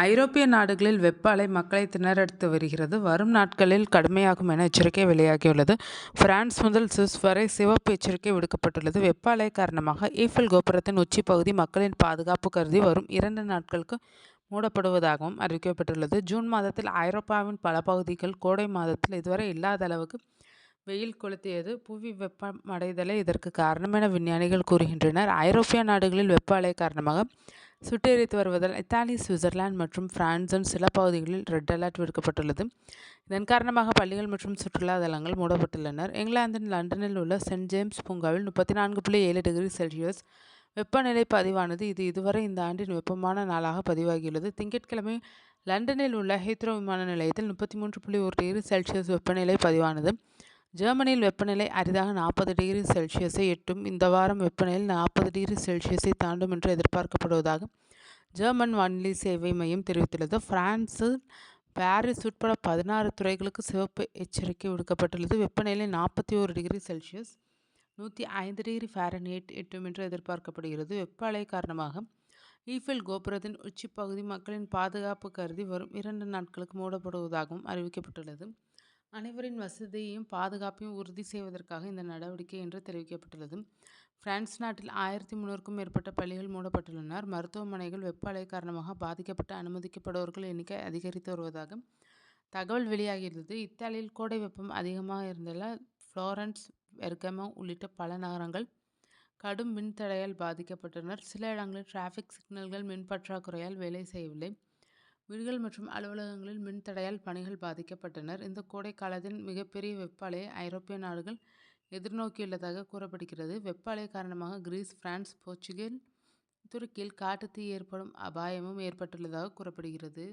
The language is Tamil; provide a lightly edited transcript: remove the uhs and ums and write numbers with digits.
ஐரோப்பிய நாடுகளில் வெப்ப அலை மக்களை திணறடித்து வருகிறது. வரும் நாட்களில் கடுமையாகும் என எச்சரிக்கை வெளியாகியுள்ளது. பிரான்ஸ் முதல் சுவிஸ் வரை சிவப்பு எச்சரிக்கை விடுக்கப்பட்டுள்ளது. வெப்ப அலை காரணமாக ஈஃபில் கோபுரத்தின் உச்சிப்பகுதி மக்களின் பாதுகாப்பு கருதி வரும் 2 நாட்களுக்கு மூடப்படுவதாகவும் அறிவிக்கப்பட்டுள்ளது. ஜூன் மாதத்தில் ஐரோப்பாவின் பல பகுதிகள் கோடை மாதத்தில் இதுவரை இல்லாத அளவுக்கு வெயில் கொளுத்தியது. புவி வெப்பமடைதலே இதற்கு காரணம் என விஞ்ஞானிகள் கூறுகின்றனர். ஐரோப்பிய நாடுகளில் வெப்ப அலை காரணமாக சுட்டெரித்து வருவதால் இத்தாலி, சுவிட்சர்லாந்து மற்றும் பிரான்சின் சில பகுதிகளில் ரெட் அலர்ட் விடுக்கப்பட்டுள்ளது. இதன் காரணமாக பள்ளிகள் மற்றும் சுற்றுலா தலங்கள் மூடப்பட்டுள்ளன. இங்கிலாந்தின் லண்டனில் உள்ள சென்ட் ஜேம்ஸ் பூங்காவில் 34.7 டிகிரி செல்சியஸ் வெப்பநிலை பதிவானது. இது இதுவரை இந்த ஆண்டின் வெப்பமான நாளாக பதிவாகியுள்ளது. திங்கட்கிழமை லண்டனில் உள்ள ஹீத்ரோ விமான நிலையத்தில் 33.1 டிகிரி செல்சியஸ் வெப்பநிலை பதிவானது. ஜெர்மனியில் வெப்பநிலை அரிதாக 40 டிகிரி செல்சியஸை எட்டும். இந்த வாரம் வெப்பநிலை 40 டிகிரி செல்சியஸை தாண்டும் என்று எதிர்பார்க்கப்படுவதாக ஜெர்மன் வானிலை சேவை மையம் தெரிவித்துள்ளது. பிரான்சில் பாரிஸ் உட்பட 16 துறைகளுக்கு சிவப்பு எச்சரிக்கை விடுக்கப்பட்டுள்ளது. வெப்பநிலை 41 டிகிரி செல்சியஸ் 105 டிகிரி ஃபாரன்ஹீட் எட்டும் என்று எதிர்பார்க்கப்படுகிறது. வெப்ப அலை காரணமாக ஈஃபில் கோபுரத்தின் உச்சிப்பகுதி மக்களின் பாதுகாப்பு கருதி வரும் 2 நாட்களுக்கு மூடப்படுவதாகவும் அறிவிக்கப்பட்டுள்ளது. அனைவரின் வசதியையும் பாதுகாப்பையும் உறுதி செய்வதற்காக இந்த நடவடிக்கை என்று தெரிவிக்கப்பட்டுள்ளது. பிரான்ஸ் நாட்டில் 1300க்கும் மேற்பட்ட பள்ளிகள் மூடப்பட்டுள்ளனர். மருத்துவமனைகள் வெப்ப அலை காரணமாக பாதிக்கப்பட்டு அனுமதிக்கப்படுவோர்கள் எண்ணிக்கை அதிகரித்து வருவதாக தகவல் வெளியாகியுள்ளது. இத்தாலியில் கோடை வெப்பம் அதிகமாக இருந்ததால் புளோரன்ஸ், பெர்கமோ உள்ளிட்ட பல நகரங்கள் கடும் மின்தடையால் பாதிக்கப்பட்டனர். சில இடங்களில் டிராஃபிக் சிக்னல்கள் மின் பற்றாக்குறையால் வேலை செய்யவில்லை. வீடுகள் மற்றும் அலுவலகங்களில் மின்தடையால் பணிகள் பாதிக்கப்பட்டனர். இந்த கோடை காலத்தின் மிகப்பெரிய வெப்ப அலையை ஐரோப்பிய நாடுகள் எதிர்நோக்கியுள்ளதாக கூறப்படுகிறது. வெப்ப அலை காரணமாக கிரீஸ், பிரான்ஸ், போர்ச்சுகல், துருக்கியில் காட்டுத்தீ ஏற்படும் அபாயமும் ஏற்பட்டுள்ளதாக கூறப்படுகிறது.